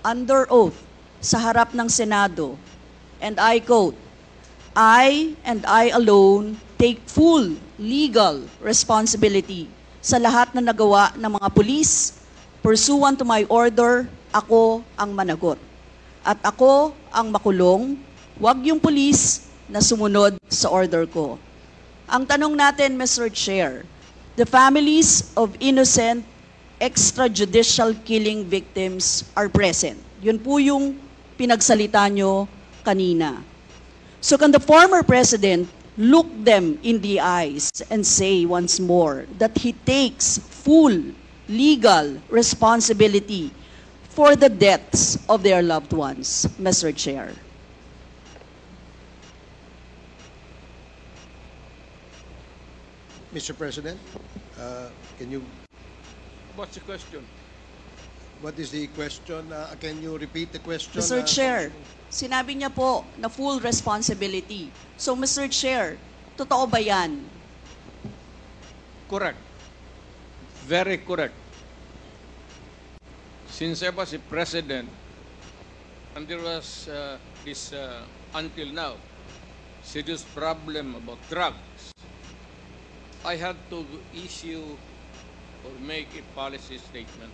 under oath sa harap ng Senado, and I quote, "I and I alone take full legal responsibility sa lahat na nagawa ng mga pulis. Pursuant to my order, ako ang managot. At ako ang makulong, wag yung pulis na sumunod sa order ko." Ang tanong natin, Mr. Chair, the families of innocent extrajudicial killing victims are present. Yun po yung pinagsalita nyo kanina. So can the former president look them in the eyes and say once more that he takes full legal responsibility for the deaths of their loved ones, Mr. Chair? Mr. President, can you, What's the question? what is the question? Can you repeat the question? Mr. Chair, sinabi niya po na full responsibility. So, Mr. Chair, totoo ba yan? Correct. Very correct. Since I was a president, and there was this, until now, serious problem about drugs, I had to issue or make a policy statement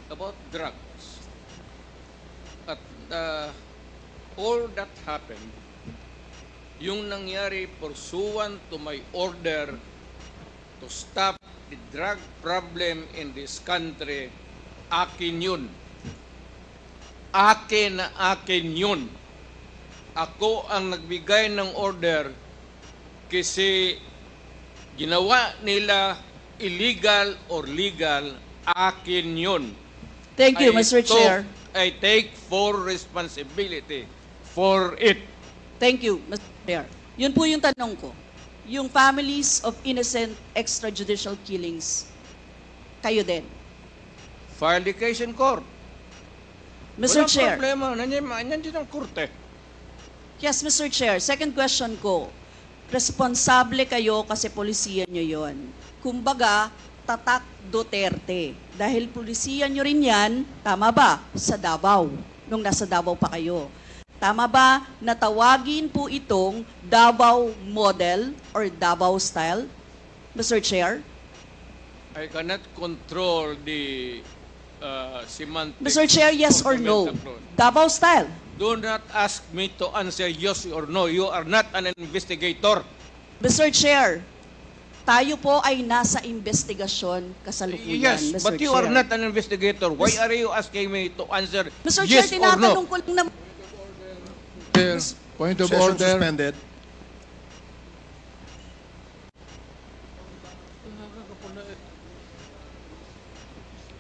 about drugs. At all that happened, yung nangyari pursuant to my order to stop the drug problem in this country, akin yun. Akin na akin yun. Ako ang nagbigay ng order kasi ginawa nila illegal or legal, akin yun. Thank you, Mr. Chair. I take full responsibility for it. Thank you, Mr. Chair. Yun po yung tanong ko. Yung families of innocent extrajudicial killings, kayo din. File the case in court. Mr. Walang Chair. problema. Nandiyan ang korte. Yes, Mr. Chair. Second question ko. Responsable kayo kasi polisiyan nyo yon. Kumbaga, tatak Duterte. Dahil polisiyan nyo rin yan, tama ba? Sa Davao. Nung nasa Davao pa kayo. Tama ba na tawagin po itong Davao model or Davao style? Mr. Chair? I cannot control the semantics. Mr. Chair, yes or no? Davao style. Do not ask me to answer yes or no. You are not an investigator. Mr. Chair, tayo po ay nasa investigasyon kasalukuyan, Yes, Mr. but you Chair. are not an investigator. Why are you asking me to answer Mr. yes Chair, or tinatanong no? ko lang na... Point of Session order. suspended.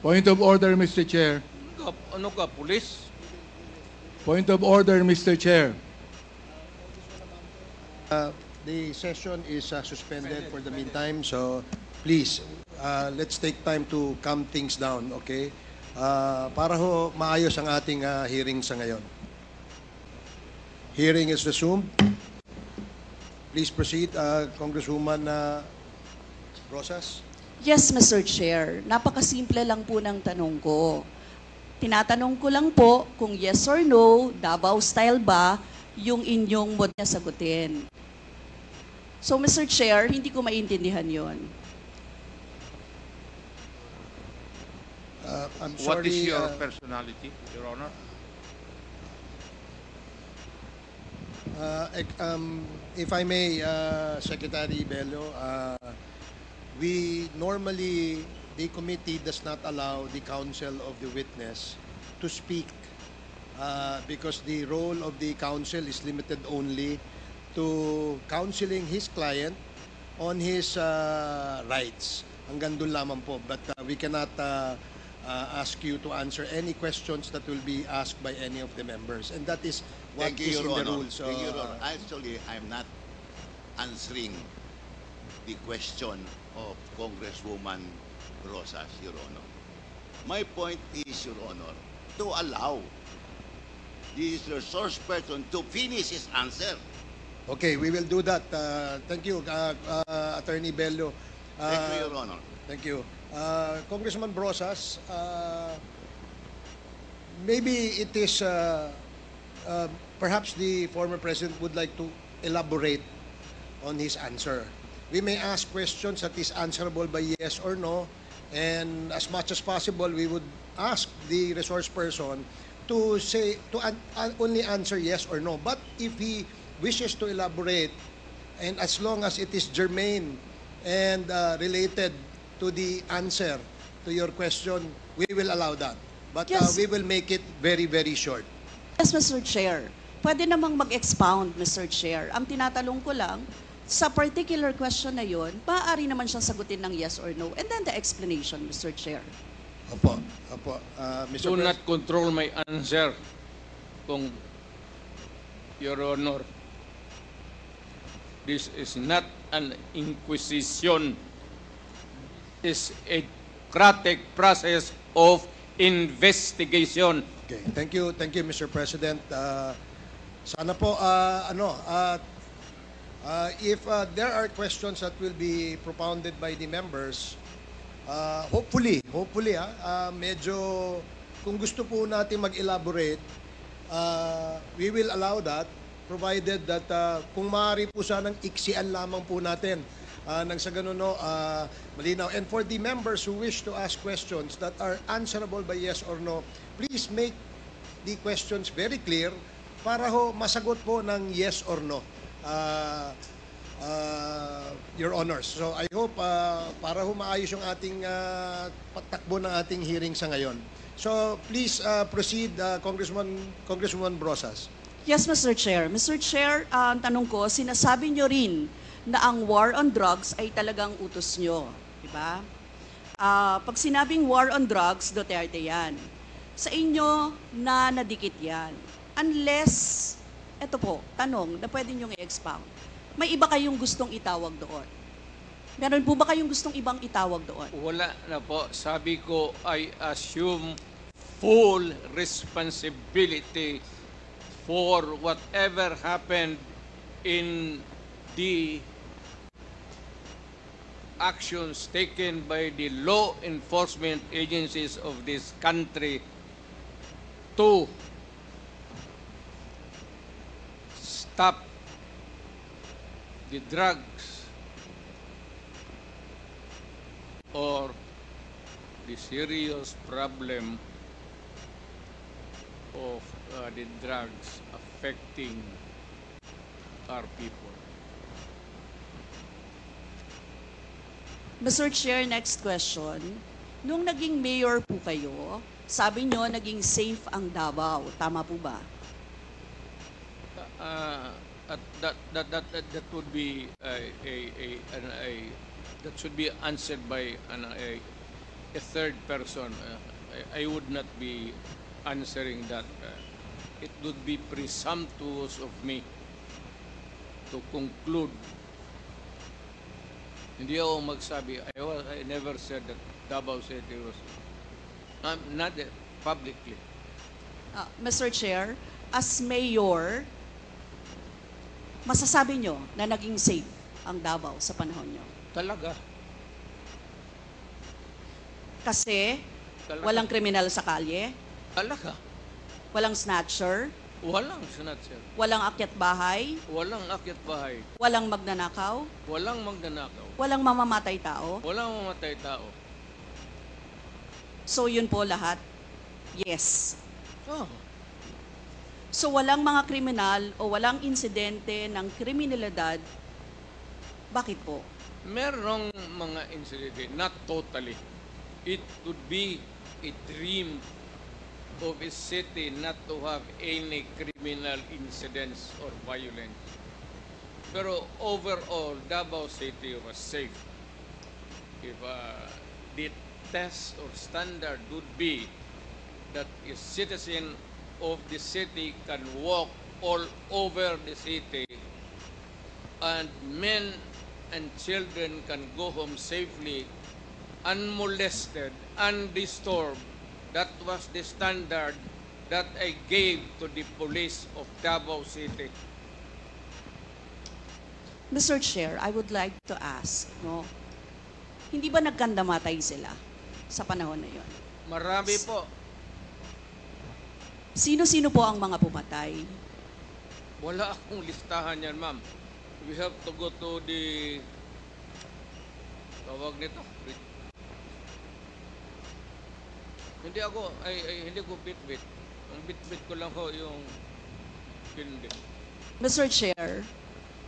Point of order, Mr. Chair. Ano ka, police? Point of order, Mr. Chair. The session is suspended for the meantime, so please, let's take time to calm things down, okay? Para ho maayos ang ating hearing sa ngayon. Hearing is resumed. Please proceed, Congresswoman Rosas. Yes, Mr. Chair. Napakasimple lang po ng tanong ko. Tinatanong ko lang po kung yes or no, Davao style ba, yung inyong mod na sagutin. So, Mr. Chair, hindi ko maintindihan yon. I'm What is sorry, your personality, Your Honor? if I may, Secretary Bello, we normally, the committee does not allow the counsel of the witness to speak because the role of the counsel is limited only to counseling his client on his rights. Hanggang doon lamang po. But we cannot ask you to answer any questions that will be asked by any of the members. And that is what Thank you, is Your in the Honor. rules. Thank you, Your Honor. Actually, I'm not answering the question of Congresswoman Rosas, Your Honor. My point is, Your Honor, to allow the resource person to finish his answer. Okay, we will do that. Thank you, Attorney Bello. Thank you, Your Honor. Thank you. Congressman Brosas, maybe it is, perhaps the former president would like to elaborate on his answer. We may ask questions that is answerable by yes or no, and as much as possible, we would ask the resource person to say, only answer yes or no. But if he wishes to elaborate, and as long as it is germane and related to the answer to your question, we will allow that. But Yes. we will make it very, very short. Yes, Mr. Chair. Pwede namang mag-expound, Mr. Chair. Ang tinatanong ko lang, sa particular question na yun, maaari naman siyang sagutin ng yes or no. And then the explanation, Mr. Chair. Opo, opo. Mr. Do President. not control my answer, kung Your Honor. This is not an inquisition. It's a democratic process of investigation. Okay, thank you, Mr. President. Sana po, if there are questions that will be propounded by the members, hopefully, medyo, kung gusto po natin mag-elaborate, we will allow that, provided that kung maaari po sanang iksian lamang po natin, nang sa ganun, malinaw. And for the members who wish to ask questions that are answerable by yes or no, please make the questions very clear para ho masagot po ng yes or no, Your Honors. So I hope para ho maayos yung ating patakbo ng ating hearing sa ngayon. So please proceed, Congresswoman Brosas. Yes, Mr. Chair. Mr. Chair, ang tanong ko, sinasabi nyo rin na ang war on drugs ay talagang utos nyo. Diba? Pag sinabing war on drugs, Duterte yan. Sa inyo na nadikit yan. Unless, eto po, tanong na pwede nyo i-expound. May iba kayong gustong itawag doon? Meron po ba kayong gustong ibang itawag doon? Wala na po. Sabi ko, I assume full responsibility for whatever happened in the actions taken by the law enforcement agencies of this country to stop the drugs or the serious problem of the drugs affecting our people. Mr. Chair, next question. Nung naging mayor po kayo, sabi nyo naging safe ang Davao. Tama po ba? That would be that should be answered by a third person. I would not be answering that. It would be presumptuous of me to conclude. Hindi ako magsabi. I never said that Davao City was not publicly. Mr. Chair, as mayor, masasabi nyo na naging safe ang Davao sa panahon nyo? Talaga. Kasi Talaga. walang kriminal sa kalye, Talaga. walang snatcher, Walang snatcher. walang akyat bahay, Walang akyat bahay. walang magnanakaw, Walang magnanakaw. walang mamamatay tao. Walang mamatay tao. So yun po lahat, yes. Oh. So walang mga kriminal o walang insidente ng kriminalidad, bakit po? Merong mga incident, not totally. It would be a dream of a city not to have any criminal incidents or violence. Pero overall, Davao City was safe. If the test or standard would be that a citizen of the city can walk all over the city and men and children can go home safely, unmolested, undisturbed. That was the standard that I gave to the police of Davao City. Mr. Chair, I would like to ask, no, hindi ba nagkandamatay sila sa panahon na yon? Marami po. Sino-sino po ang mga pumatay? Wala akong listahan yan, ma'am. We have to go to the tawag nito. Hindi ko bit-bit. Ang bit-bit ko lang ho yung hindi. Mr. Chair,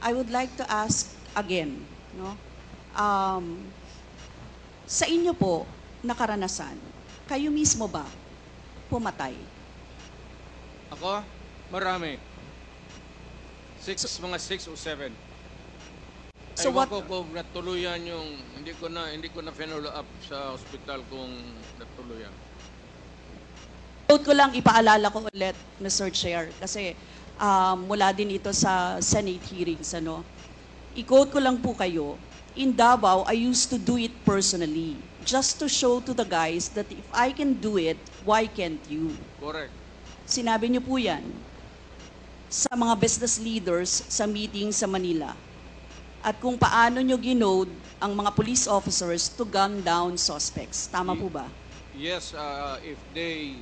I would like to ask again, no? Sa inyo po na karanasan, kayo mismo ba pumatay? Ako, marami. Mga 6 o 7. So Ewan what- ko kung natuluyan yung, hindi ko na follow up sa hospital kung natuluyan. Quote ko lang, ipaalala ko ulit, Mr. Chair, kasi mula din ito sa Senate hearings, ano? I-quote ko lang po kayo, in Davao, I used to do it personally, just to show to the guys that if I can do it, why can't you? Correct. Sinabi niyo po yan sa mga business leaders sa meeting sa Manila. At kung paano niyo ginode ang mga police officers to gun down suspects. Tama po ba? Yes, if they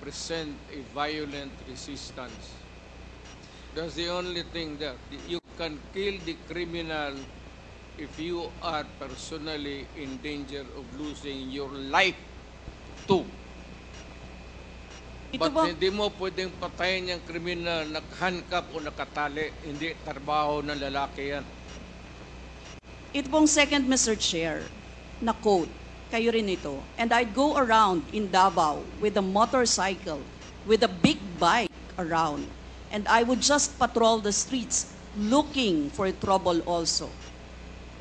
present a violent resistance. That's the only thing there. You can kill the criminal if you are personally in danger of losing your life too. Ito But ba, hindi mo pwedeng patayin yung kriminal nakahandcuff o nakatali. Hindi trabaho ng lalaki yan. ito pong second, Mr. Chair, na quote, kayo rin ito. And I'd go around in Davao with a motorcycle, with a big bike around. And I would just patrol the streets looking for trouble also.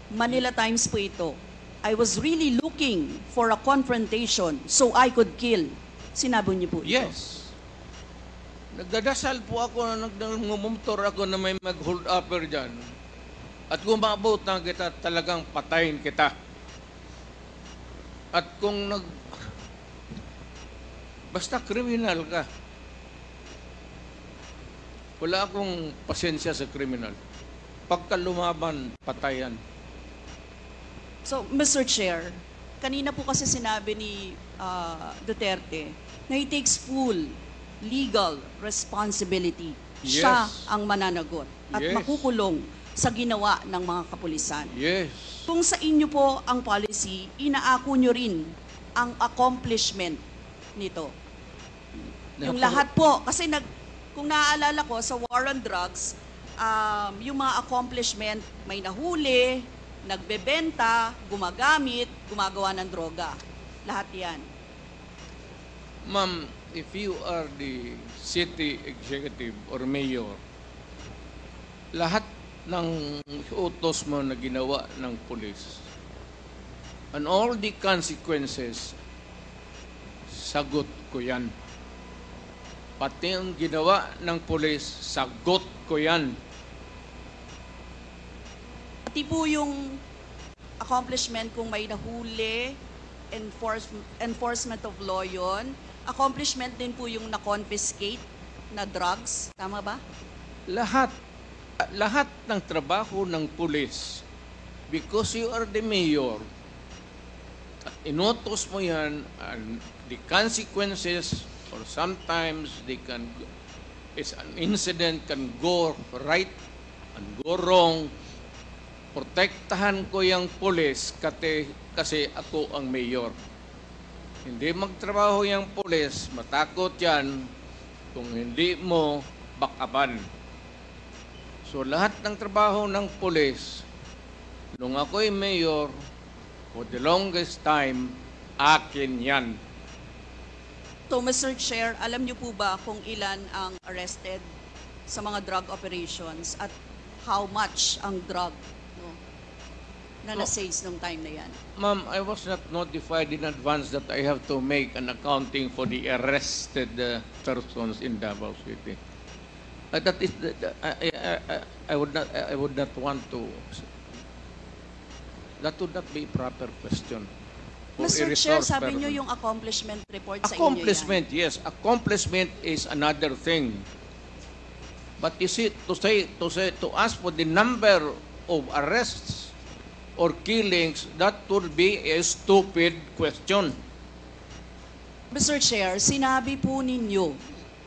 Manila Times po ito. I was really looking for a confrontation so I could kill. Sinabi niyo po ito. Yes. Nagdadasal po ako na nagmumotor ako na may mag-hold upper dyan. At kung maabot na kita, talagang patayin kita. At kung basta kriminal ka, wala akong pasensya sa kriminal. Pagka lumaban, patayan. So, Mr. Chair, kanina po kasi sinabi ni Duterte na he takes full legal responsibility. Yes. Siya ang mananagot at Yes. makukulong sa ginawa ng mga kapulisan. Yes. Kung sa inyo po ang policy, inaako nyo rin ang accomplishment nito. Yung lahat po, kasi kung naaalala ko sa war on drugs, yung mga accomplishment, may nahuli, nagbebenta, gumagamit, gumagawa ng droga. Lahat yan. Ma'am, if you are the city executive or mayor, lahat ng utos mo na ginawa ng police and all the consequences, sagot ko yan. Pati ang ginawa ng police, sagot ko yan. Pati po yung accomplishment kung may nahuli, enforcement of law yun. Accomplishment din po yung na-confiscate na drugs. Tama ba? Lahat ng trabaho ng police, because you are the mayor, at inutos mo yan, and the consequences, or sometimes an incident can go right and go wrong. Protektahan ko yung police kasi ako ang mayor. Hindi magtrabaho yung police, matakot yan kung hindi mo bakapan. So lahat ng trabaho ng police, nung ako'y mayor, for the longest time, akin yan. So, Mr. Chair, alam niyo po ba kung ilan ang arrested sa mga drug operations at how much ang drug na na-seize nung time na yan? Ma'am, I was not notified in advance that I have to make an accounting for the arrested persons in Davao City. That is, I would not want to. That would not be a proper question. For a Mr. Chair, resource sabi person. niyo yung accomplishment report sa inyo yan. Accomplishment, yes. Accomplishment is another thing. But you see, to ask for the number of arrests or killings, that would be a stupid question. Mr. Chair, sinabi po ninyo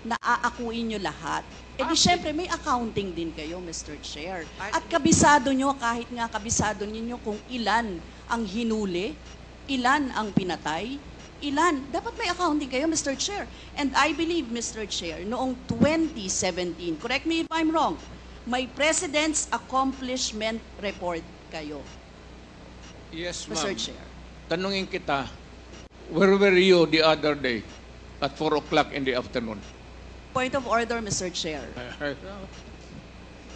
na aakuin nyo lahat. Eh di syempre may accounting din kayo, Mr. Chair. At kabisado nyo, kahit nga kabisado ninyo kung ilan ang hinuli, ilan ang pinatay, ilan. Dapat may accounting kayo, Mr. Chair. And I believe, Mr. Chair, noong 2017, correct me if I'm wrong, may President's Accomplishment Report kayo, Yes, Mr. ma'am. Chair. Tanungin kita, where were you the other day at 4 o'clock in the afternoon? Point of order, Mr. Chair.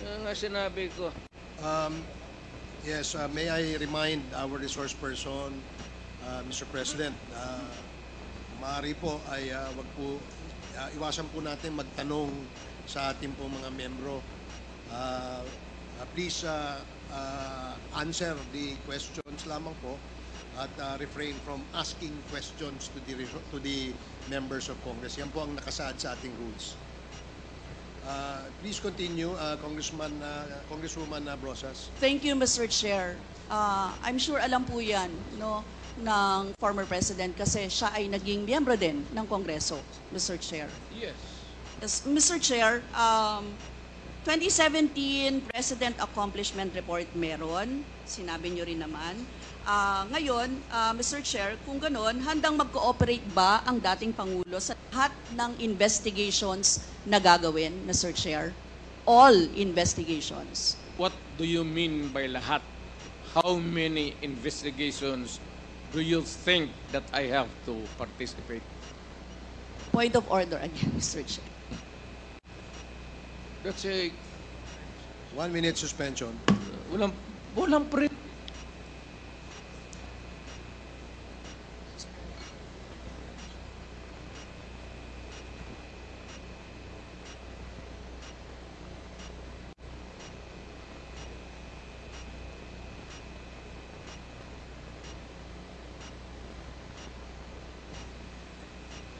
Yan nga sinabi ko. Yes, may I remind our resource person, Mr. President, maaari po ay wag po, iwasan po natin magtanong sa ating po mga membro. Please answer the questions lamang po at refrain from asking questions to the members of Congress. Yan po ang nakasaad sa ating rules. Please continue, Congresswoman Brosas. Thank you, Mr. Chair. I'm sure alam po yan, no, ng former President kasi siya ay naging miyembro din ng Kongreso, Mr. Chair. Yes. Yes, Mr. Chair, 2017 President Accomplishment Report meron, sinabi nyo rin naman. Ngayon, Mr. Chair, kung gano'n, handang mag-cooperate ba ang dating Pangulo sa lahat ng investigations na gagawin, Mr. Chair? All investigations. What do you mean by lahat? How many investigations do you think that I have to participate? Point of order again, Mr. Chair. That's a 1 minute suspension. walang pre.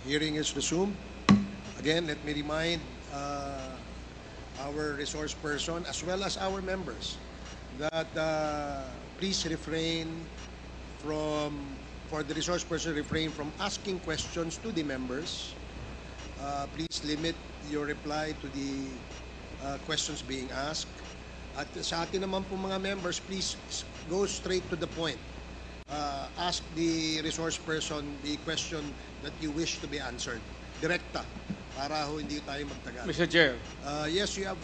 Hearing is resumed. Again, let me remind our resource person as well as our members that please refrain for the resource person, refrain from asking questions to the members. Please limit your reply to the questions being asked. At sa atin naman po mga members, please go straight to the point. Ask the resource person the question that you wish to be answered. Direkta, para ho hindi tayo magtagal. Mr. Chair, Yes, you have,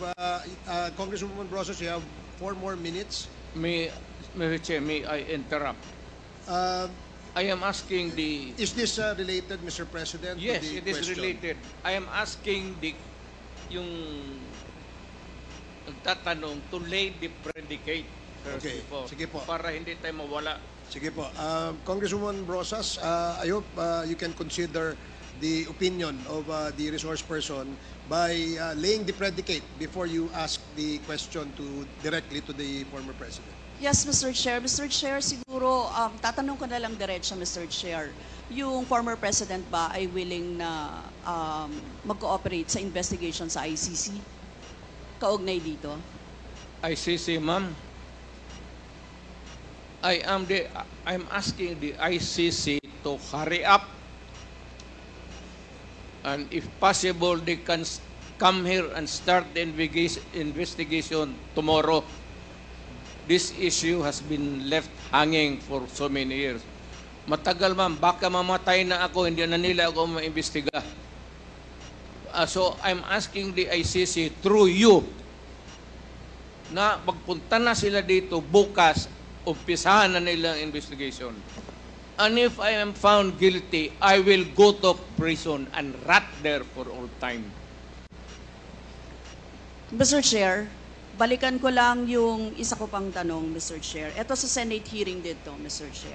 Congresswoman Brosas, you have 4 more minutes. Mr. Chair, may I interrupt? I am asking the... Is this related, Mr. President? to Yes, the it is question? related. I am asking yung nagtatanong to lay the predicate first Okay, before, sige po. para hindi tayo mawala. Sige po. Congresswoman Brosas, I hope you can consider the opinion of the resource person by laying the predicate before you ask the question directly to the former president. Yes, Mr. Chair. Mr. Chair, siguro, tatanong ko na lang diretso, Mr. Chair. Yung former president ba ay willing na mag-cooperate sa investigation sa ICC? Kaugnay dito? ICC, ma'am. I'm asking the ICC to hurry up, and if possible, they can come here and start the investigation tomorrow. This issue has been left hanging for so many years. Matagal, ma'am, baka mamatay na ako, hindi na nila ako maimbestiga. So I'm asking the ICC through you na magpunta na sila dito bukas, umpisahan na nila ang investigation. And if I am found guilty, I will go to prison and rot there for all time. Mr. Chair, balikan ko lang yung isa ko pang tanong, Mr. Chair. Ito sa Senate hearing dito, Mr. Chair.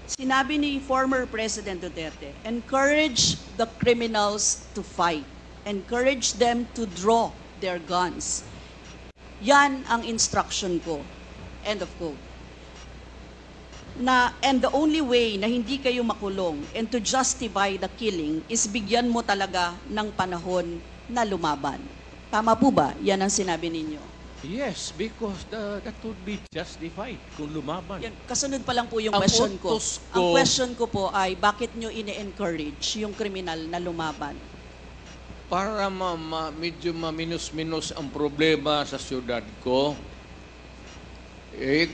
Sinabi ni former President Duterte, encourage the criminals to fight. Encourage them to draw their guns. Yan ang instruction ko. End of quote. And the only way na hindi kayo makulong and to justify the killing is bigyan mo talaga ng panahon na lumaban. Tama po ba? Yan ang sinabi ninyo. Yes, because that would be justified kung lumaban. Yan, kasunod pa lang po yung Ang question ko. utos Ang ko- question ko po ay, bakit nyo ine-encourage yung kriminal na lumaban? Para medyo maminus-minus ang problema sa syudad ko,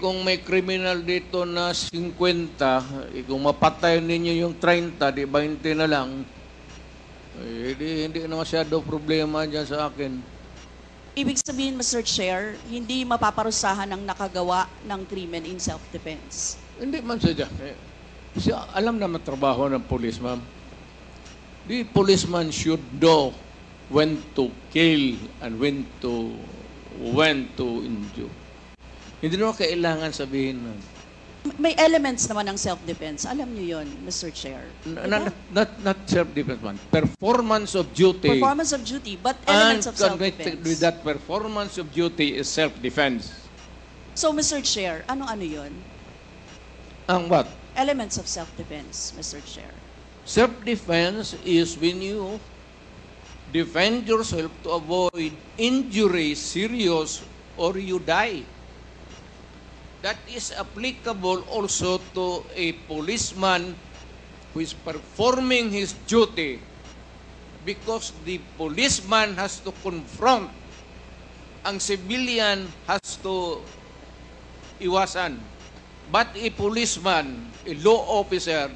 kung may kriminal dito na 50, kung mapatay ninyo yung 30, di 20 na lang, hindi na masyado problema dyan sa akin. Ibig sabihin, Mr. Chair, hindi mapaparusahan ang nakagawa ng krimen in self-defense. Hindi man sadya. Alam naman trabaho ng police, ma'am. The policeman should know when to kill and when to injure. Hindi naman kailangan sabihin na. May elements naman ng self-defense. Alam niyo yon, Mr. Chair. Not self-defense, man. Performance of duty. Performance of duty, but elements of connected with self-defense. that performance of duty is self-defense. So, Mr. Chair, ano-ano yon? Ang what? Elements of self-defense, Mr. Chair. Self-defense is when you defend yourself to avoid injury, serious, or you die. That is applicable also to a policeman who is performing his duty, because the policeman has to confront, ang civilian has to iwasan. But a policeman, a law officer,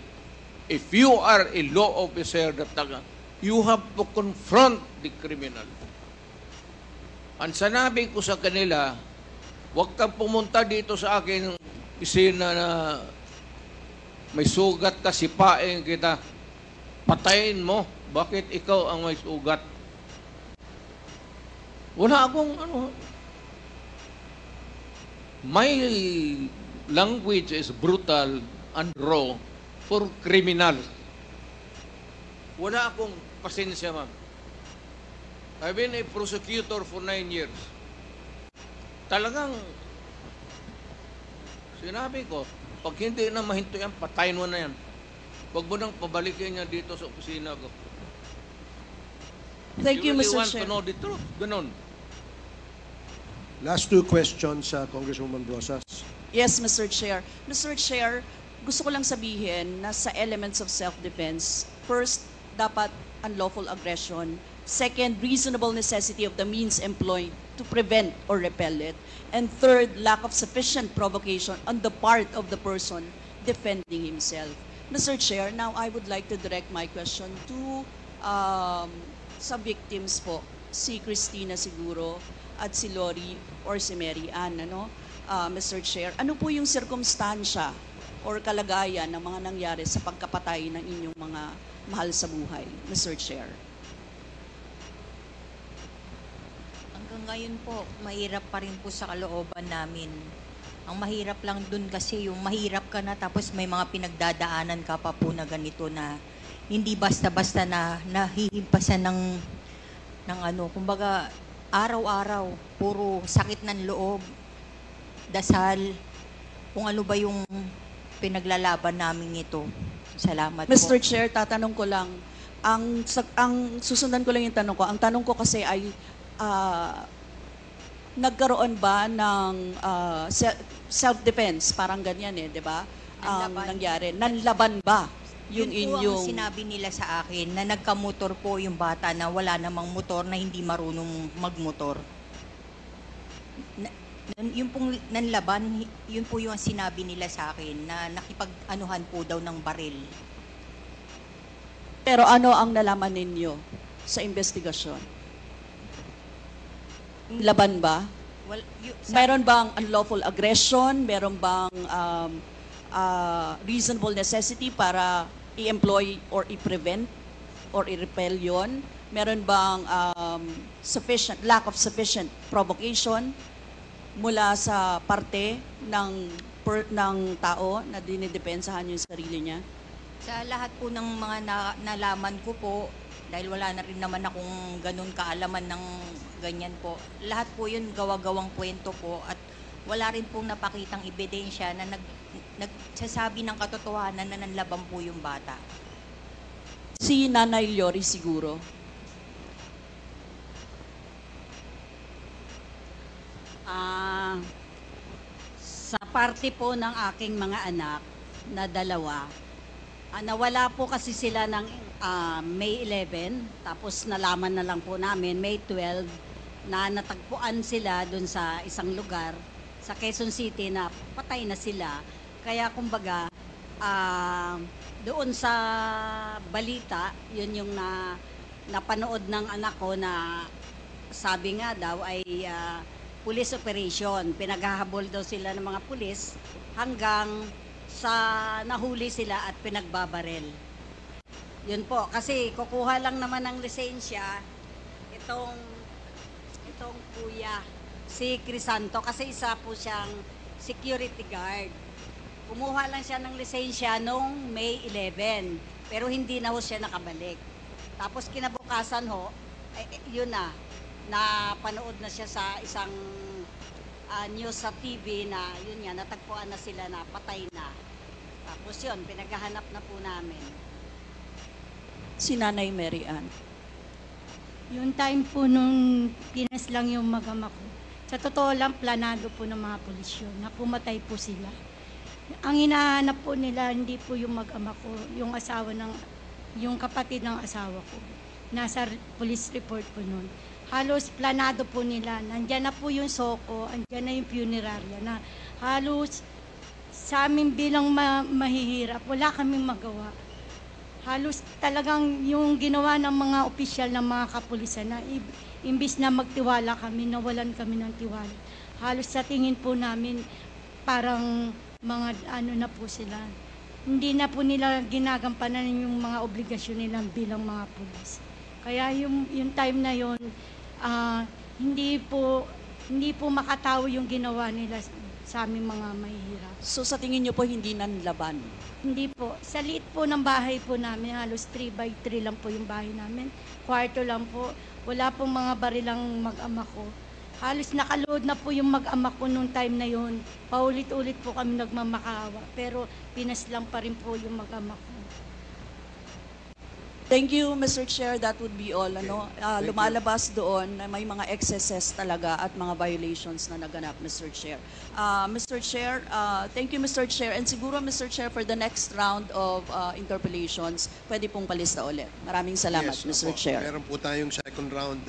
if you are a law officer, you have to confront the criminal. Ang sanabi ko sa kanila, huwag kang pumunta dito sa akin ng pisina na may sugat ka, sipain kita, patayin mo. Bakit ikaw ang may sugat? Wala akong my language is brutal and raw for criminal. Wala akong pasensya, ma'am. I've been a prosecutor for 9 years. Talagang sinabi ko, pag hindi na mahinto yan, patayin mo na yan. Huwag mo nang pabalikin niya dito sa opisina ko. Thank you, really Mr. want Chair. to know the truth. Ganon. Last two questions, Congresswoman Rosas. Yes, Mr. Chair. Mr. Chair, gusto ko lang sabihin na sa elements of self-defense, first, dapat unlawful aggression. Second, reasonable necessity of the means employed to prevent or repel it. And third, lack of sufficient provocation on the part of the person defending himself. Mr. Chair, now I would like to direct my question to sa victims po, si Christina siguro at si Lori or si Mary Ann, Mr. Chair. Ano po yung sirkumstansya or kalagayan ng mga nangyari sa pagkapatay ng inyong mga mahal sa buhay, Mr. Chair? Hanggang ngayon po, mahirap pa rin po sa kalooban namin. Ang mahirap lang dun kasi yung mahirap ka na tapos may mga pinagdadaanan ka pa po na ganito na hindi basta-basta na nahihimpasan ng kumbaga araw-araw, puro sakit ng loob, dasal, kung ano ba yung pinaglalaban namin ito. Salamat Mr. po. Chair, tatanong ko lang, ang susundan ko lang yung tanong ko. Ang tanong ko kasi ay, nagkaroon ba ng self-defense? Parang ganyan di ba? Ang Nanlaban. nangyari. Nanlaban ba yung Yun po inyong... ang sinabi nila sa akin na nagkamotor po yung bata na wala namang motor na hindi marunong magmotor. Yung pong nanlaban, yun po yung sinabi nila sa akin na nakipag-anuhan po daw ng baril. Pero ano ang nalaman ninyo sa investigasyon? Laban ba? Well, Meron bang unlawful aggression? Meron bang reasonable necessity para i-employ or i-prevent or i-repel yun? Meron bang lack of sufficient provocation mula sa parte ng tao na dinidepensahan yung sarili niya? Sa lahat po ng mga nalaman ko po, dahil wala na rin naman akong ganun kaalaman ng ganyan po, lahat po yun gawa-gawang kwento po at wala rin pong napakitang ebidensya na nagsasabi ng katotohanan na nanlaban po yung bata. Si Nanay Lori siguro. Sa party po ng aking mga anak na dalawa, nawala po kasi sila ng May 11, tapos nalaman na lang po namin May 12 na natagpuan sila dun sa isang lugar sa Quezon City na patay na sila. Kaya kumbaga, doon sa balita, yun yung napanood ng anak ko na sabi nga daw ay police operation. Pinaghahabol daw sila ng mga pulis hanggang sa nahuli sila at pinagbabarel. Yun po, kasi kukuha lang naman ng lisensya itong kuya, si Crisanto, kasi isa po siyang security guard. Kumuha lang siya ng lisensya noong May 11, pero hindi na ho siya nakabalik. Tapos kinabukasan ho, yun napanood na siya sa isang news sa TV na yun nga, natagpuan na sila na patay na. Tapos yun, pinaghahanap na po namin. Si Nanay Mary Ann. Yung time po nung pinas lang yung mag-ama ko, sa totoo lang, planado po ng mga pulis yun, na pumatay po sila. Ang hinahanap po nila, hindi po yung mag-ama ko, yung kapatid ng asawa ko. Nasa police report po nun. Halos planado po nila, nandyan na po yung soko, andyan na yung funerarya, na halos sa amin bilang mahihirap, wala kaming magawa. Halos talagang yung ginawa ng mga opisyal ng mga kapulisan na imbis na magtiwala kami, nawalan kami ng tiwala. Halos sa tingin po namin parang mga na po sila. Hindi na po nila ginagampanan yung mga obligasyon nila bilang mga pulis. Kaya yung time na yon, hindi po makatawo yung ginawa nila sa aming mga mahihirap. So sa tingin niyo po hindi nanlaban? Hindi po. Sa liit po ng bahay po namin, halos 3x3 lang po yung bahay namin. Kwarto lang po. Wala pong mga barilang mag-ama ko. Halos nakaload na po yung mag-ama ko nung time na yon. Paulit-ulit po kami nagmamakaawa. Pero pinaslang pa rin po yung mag-ama ko. Thank you, Mr. Chair. That would be all. Thank Lumalabas doon na may mga excesses talaga at mga violations na naganap, Mr. Chair. Mr. Chair, thank you, Mr. Chair. And siguro, Mr. Chair, for the next round of interpellations, pwede pong palista ulit. Maraming salamat, Yes, Mr. opo. Chair. Meron po tayong second round